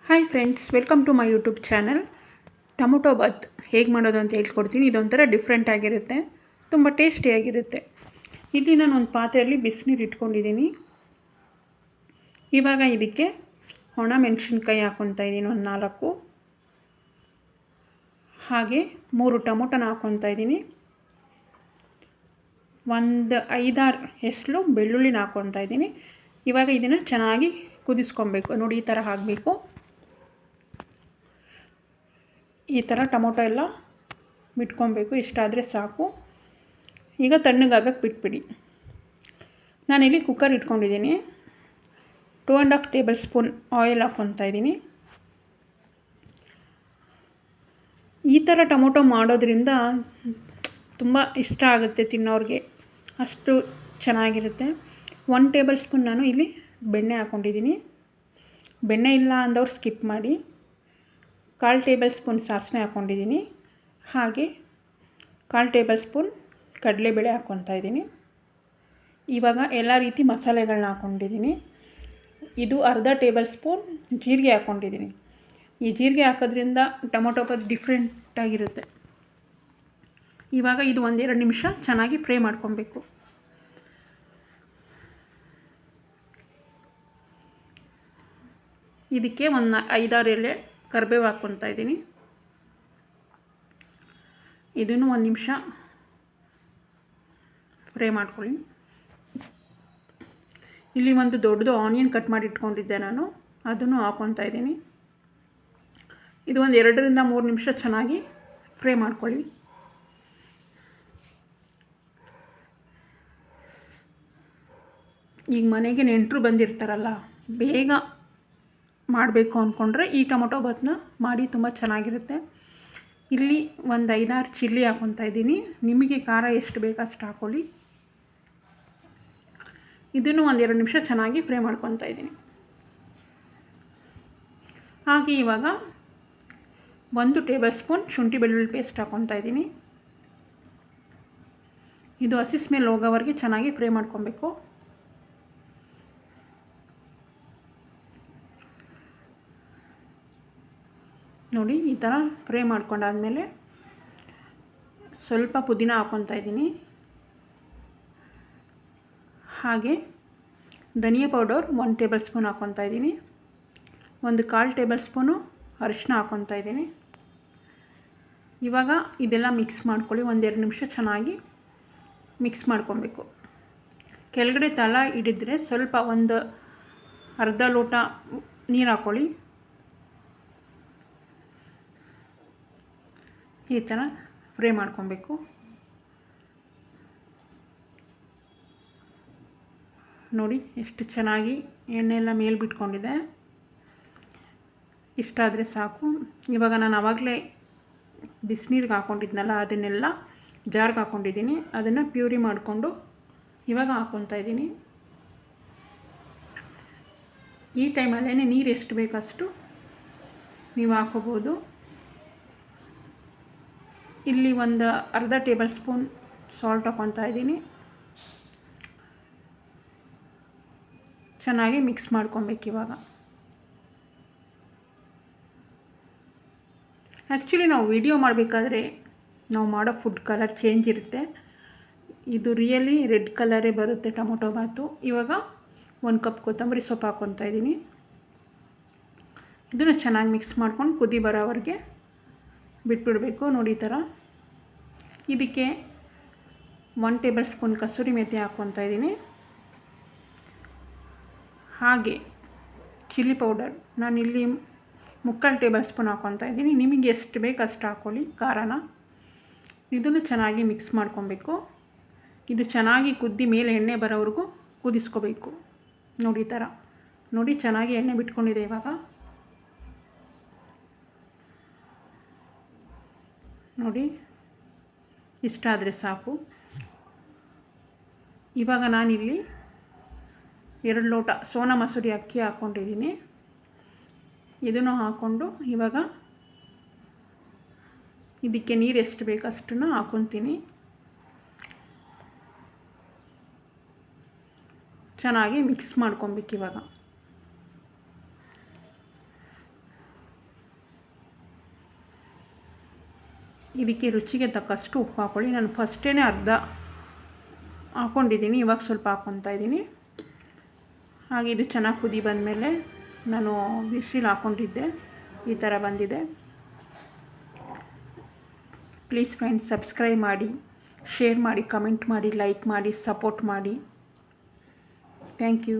Hi friends, welcome to my YouTube channel. Tomato bath ಹೇಗೆ ಮಾಡೋದು ಅಂತ ಹೇಳ್ಕೊಡ್ತೀನಿ. ಇದೊಂಥರ ಡಿಫ್ರೆಂಟ್ ಆಗಿರುತ್ತೆ, ತುಂಬ ಟೇಸ್ಟಿಯಾಗಿರುತ್ತೆ. ಇಲ್ಲಿ ನಾನು ಒಂದು ಪಾತ್ರೆಯಲ್ಲಿ ಬಿಸಿನೀರು ಇಟ್ಕೊಂಡಿದ್ದೀನಿ. ಇವಾಗ ಇದಕ್ಕೆ ಒಣ ಮೆಣಸಿನ್ಕಾಯಿ ಹಾಕ್ಕೊತಾ ಇದ್ದೀನಿ, ಒಂದು 4. ಹಾಗೆ 3 ಟೊಮೊಟೊನ ಹಾಕ್ಕೊತಾ ಇದ್ದೀನಿ. ಒಂದು 5-6 ಹೆಸರು ಬೆಳ್ಳುಳ್ಳಿನ ಹಾಕ್ಕೊತಾ ಇದ್ದೀನಿ. ಇವಾಗ ಇದನ್ನು ಚೆನ್ನಾಗಿ ಕುದಿಸ್ಕೊಬೇಕು. ನೋಡಿ, ಈ ಥರ ಆಗಬೇಕು. ಈ ಥರ ಟೊಮೊಟೊ ಎಲ್ಲ ಬಿಟ್ಕೊಬೇಕು. ಇಷ್ಟಾದರೆ ಸಾಕು. ಈಗ ತಣ್ಣಗಾಗಕ್ಕೆ ಬಿಟ್ಬಿಡಿ. ನಾನಿಲ್ಲಿ ಕುಕ್ಕರ್ ಇಟ್ಕೊಂಡಿದ್ದೀನಿ. 2.5 ಟೇಬಲ್ ಸ್ಪೂನ್ ಆಯಿಲ್ ಹಾಕ್ಕೊತಾ ಇದ್ದೀನಿ. ಈ ಥರ ಟೊಮೊಟೊ ಮಾಡೋದ್ರಿಂದ ತುಂಬ ಇಷ್ಟ ಆಗುತ್ತೆ ತಿನ್ನೋರಿಗೆ, ಅಷ್ಟು ಚೆನ್ನಾಗಿರುತ್ತೆ. 1 ಟೇಬಲ್ ಸ್ಪೂನ್ ನಾನು ಇಲ್ಲಿ ಬೆಣ್ಣೆ ಹಾಕ್ಕೊಂಡಿದ್ದೀನಿ. ಬೆಣ್ಣೆ ಇಲ್ಲ ಅಂದವ್ರು ಸ್ಕಿಪ್ ಮಾಡಿ. 1/4 ಟೇಬಲ್ ಸ್ಪೂನ್ ಸಾಸಿವೆ ಹಾಕ್ಕೊಂಡಿದ್ದೀನಿ. ಹಾಗೆ 1/4 ಟೇಬಲ್ ಸ್ಪೂನ್ ಕಡಲೆಬೇಳೆ ಹಾಕ್ಕೊತಾ ಇದ್ದೀನಿ. ಇವಾಗ ಎಲ್ಲ ರೀತಿ ಮಸಾಲೆಗಳನ್ನ ಹಾಕ್ಕೊಂಡಿದ್ದೀನಿ. ಇದು 1/2 ಟೇಬಲ್ ಸ್ಪೂನ್ ಜೀರಿಗೆ ಹಾಕ್ಕೊಂಡಿದ್ದೀನಿ. ಈ ಜೀರಿಗೆ ಹಾಕೋದ್ರಿಂದ ಟೊಮೊಟೊ ಬಾತ್ ಡಿಫ್ರೆಂಟಾಗಿರುತ್ತೆ. ಇವಾಗ ಇದು 1-2 ನಿಮಿಷ ಚೆನ್ನಾಗಿ ಫ್ರೈ ಮಾಡ್ಕೊಬೇಕು. ಇದಕ್ಕೆ ಒಂದು 5-6 ಎಲೆ ಕರಿಬೇವು ಹಾಕ್ಕೊತಾ ಇದ್ದೀನಿ. ಇದನ್ನು 1 ನಿಮಿಷ ಫ್ರೈ ಮಾಡ್ಕೊಳ್ಳಿ. ಇಲ್ಲಿ ಒಂದು ದೊಡ್ಡದು ಆನಿಯನ್ ಕಟ್ ಮಾಡಿ ಇಟ್ಕೊಂಡಿದ್ದೆ ನಾನು, ಅದನ್ನು ಹಾಕ್ಕೊತಾ ಇದ್ದೀನಿ. ಇದು ಒಂದು 2-3 ನಿಮಿಷ ಚೆನ್ನಾಗಿ ಫ್ರೈ ಮಾಡ್ಕೊಳ್ಳಿ. ಈಗ ಮನೆಗೆ ನೆಂಟರು ಬಂದಿರ್ತಾರಲ್ಲ, ಬೇಗ ಮಾಡಬೇಕು ಅಂದ್ಕೊಂಡ್ರೆ ಈ ಟೊಮೊಟೊ ಬಾತನ್ನ ಮಾಡಿ, ತುಂಬ ಚೆನ್ನಾಗಿರುತ್ತೆ. ಇಲ್ಲಿ ಒಂದು 5-6 ಚಿಲ್ಲಿ ಹಾಕ್ಕೊತಾ ಇದ್ದೀನಿ. ನಿಮಗೆ ಖಾರ ಎಷ್ಟು ಬೇಕು ಅಷ್ಟು ಹಾಕ್ಕೊಳ್ಳಿ. ಇದನ್ನು 1-2 ನಿಮಿಷ ಚೆನ್ನಾಗಿ ಫ್ರೈ ಮಾಡ್ಕೊತಾ ಇದ್ದೀನಿ. ಹಾಗೆ ಇವಾಗ 1 ಟೇಬಲ್ ಸ್ಪೂನ್ ಶುಂಠಿ ಬೆಳ್ಳುಳ್ಳಿ ಪೇಸ್ಟ್ ಹಾಕ್ಕೊತಾ ಇದ್ದೀನಿ. ಇದು ಹಸಿ ಸ್ಮೆಲ್ ಹೋಗೋವರೆಗೆ ಚೆನ್ನಾಗಿ ಫ್ರೈ ಮಾಡ್ಕೊಬೇಕು. ನೋಡಿ, ಈ ಥರ ಫ್ರೈ ಮಾಡ್ಕೊಂಡಾದಮೇಲೆ ಸ್ವಲ್ಪ ಪುದೀನ ಹಾಕ್ಕೊತಾ ಇದ್ದೀನಿ. ಹಾಗೆ ಧನಿಯಾ ಪೌಡರ್ 1 ಟೇಬಲ್ ಸ್ಪೂನ್ ಹಾಕ್ಕೊತಾ ಇದ್ದೀನಿ. 1/4 ಟೇಬಲ್ ಸ್ಪೂನು ಅರಿಶಿನ ಹಾಕ್ಕೊತಾ ಇದ್ದೀನಿ. ಇವಾಗ ಇದೆಲ್ಲ ಮಿಕ್ಸ್ ಮಾಡ್ಕೊಳ್ಳಿ. 1-2 ನಿಮಿಷ ಚೆನ್ನಾಗಿ ಮಿಕ್ಸ್ ಮಾಡ್ಕೊಬೇಕು. ಕೆಳಗಡೆ ತಳ ಹಿಡಿದ್ರೆ ಸ್ವಲ್ಪ ಒಂದು ಅರ್ಧ ಲೋಟ ನೀರು ಹಾಕ್ಕೊಳ್ಳಿ. ಈ ಥರ ಫ್ರೈ ಮಾಡ್ಕೊಬೇಕು. ನೋಡಿ ಎಷ್ಟು ಚೆನ್ನಾಗಿ ಎಣ್ಣೆ ಎಲ್ಲ ಮೇಲೆ ಬಿಟ್ಕೊಂಡಿದೆ. ಇಷ್ಟಾದರೆ ಸಾಕು. ಇವಾಗ ನಾನು ಆವಾಗಲೇ ಬಿಸಿನೀರಿಗೆ ಹಾಕ್ಕೊಂಡಿದ್ನಲ್ಲ, ಅದನ್ನೆಲ್ಲ ಜಾರ್ಗೆ ಹಾಕ್ಕೊಂಡಿದ್ದೀನಿ. ಅದನ್ನು ಪ್ಯೂರಿ ಮಾಡಿಕೊಂಡು ಇವಾಗ ಹಾಕ್ಕೊತಾ ಇದ್ದೀನಿ. ಈ ಟೈಮಲ್ಲೇ ನೀರು ಎಷ್ಟು ಬೇಕಷ್ಟು ನೀವು ಹಾಕ್ಕೋಬೋದು. ಇಲ್ಲಿ ಒಂದು ಅರ್ಧ ಟೇಬಲ್ ಸ್ಪೂನ್ ಸಾಲ್ಟ್ ಹಾಕ್ಕೊತಾ ಇದ್ದೀನಿ. ಚೆನ್ನಾಗಿ ಮಿಕ್ಸ್ ಮಾಡ್ಕೊಬೇಕು. ಇವಾಗ ಆ್ಯಕ್ಚುಲಿ ನಾವು ವಿಡಿಯೋ ಮಾಡಬೇಕಾದ್ರೆ ನಾವು ಮಾಡೋ ಫುಡ್ ಕಲರ್ ಚೇಂಜ್ ಇರುತ್ತೆ. ಇದು ರಿಯಲಿ ರೆಡ್ ಕಲರೇ ಬರುತ್ತೆ ಟೊಮೊಟೊ ಬಾತು. ಇವಾಗ 1 ಕಪ್ ಕೊತ್ತಂಬರಿ ಸೊಪ್ಪು ಹಾಕ್ಕೊತಾ ಇದ್ದೀನಿ. ಇದನ್ನು ಚೆನ್ನಾಗಿ ಮಿಕ್ಸ್ ಮಾಡ್ಕೊಂಡು ಕುದಿ ಬರೋವರೆಗೆ ಬಿಟ್ಬಿಡಬೇಕು. ನೋಡಿ, ಈ ಥರ. ಇದಕ್ಕೆ 1 ಟೇಬಲ್ ಸ್ಪೂನ್ ಕಸೂರಿ ಮೇಥಿ ಹಾಕ್ಕೊತಾ ಇದ್ದೀನಿ. ಹಾಗೆ ಚಿಲ್ಲಿ ಪೌಡರ್ ನಾನಿಲ್ಲಿ 3/4 ಟೇಬಲ್ ಸ್ಪೂನ್ ಹಾಕ್ಕೊತಾ ಇದ್ದೀನಿ. ನಿಮಗೆ ಎಷ್ಟು ಬೇಕು ಅಷ್ಟು ಹಾಕ್ಕೊಳ್ಳಿ ಖಾರನ. ಇದನ್ನು ಚೆನ್ನಾಗಿ ಮಿಕ್ಸ್ ಮಾಡ್ಕೊಬೇಕು. ಇದು ಚೆನ್ನಾಗಿ ಕುದ್ದಿ ಮೇಲೆ ಎಣ್ಣೆ ಬರೋವರೆಗೂ ಕುದಿಸ್ಕೋಬೇಕು. ನೋಡಿ, ಈ ಥರ. ನೋಡಿ, ಚೆನ್ನಾಗಿ ಎಣ್ಣೆ ಬಿಟ್ಕೊಂಡಿದೆ. ಇವಾಗ ನೋಡಿ, ಇಷ್ಟಾದರೆ ಸಾಕು. ಇವಾಗ ನಾನಿಲ್ಲಿ 2 ಲೋಟ ಸೋನಾ ಮಸೂರಿ ಅಕ್ಕಿ ಹಾಕ್ಕೊಂಡಿದ್ದೀನಿ. ಇದನ್ನು ಹಾಕ್ಕೊಂಡು ಇವಾಗ ಇದಕ್ಕೆ ನೀರು ಎಷ್ಟು ಬೇಕು ಅಷ್ಟನ್ನು ಹಾಕ್ಕೊತೀನಿ. ಚೆನ್ನಾಗಿ ಮಿಕ್ಸ್ ಮಾಡ್ಕೊಬೇಕು. ಇವಾಗ ಇದಕ್ಕೆ ರುಚಿಗೆ ತಕ್ಕಷ್ಟು ಉಪ್ಪು ಹಾಕ್ಕೊಳ್ಳಿ. ನಾನು ಫಸ್ಟೇ ಅರ್ಧ ಹಾಕ್ಕೊಂಡಿದ್ದೀನಿ, ಇವಾಗ ಸ್ವಲ್ಪ ಹಾಕ್ಕೊತಾ ಇದ್ದೀನಿ. ಹಾಗೆ ಇದು ಚೆನ್ನಾಗಿ ಕುದಿ ಬಂದಮೇಲೆ ನಾನು ಬಿಸಿಲು ಹಾಕ್ಕೊಂಡಿದ್ದೆ, ಈ ಥರ ಬಂದಿದೆ. ಪ್ಲೀಸ್ ಫ್ರೆಂಡ್ಸ್, ಸಬ್ಸ್ಕ್ರೈಬ್ ಮಾಡಿ, ಶೇರ್ ಮಾಡಿ, ಕಮೆಂಟ್ ಮಾಡಿ, ಲೈಕ್ ಮಾಡಿ, ಸಪೋರ್ಟ್ ಮಾಡಿ. Thank you.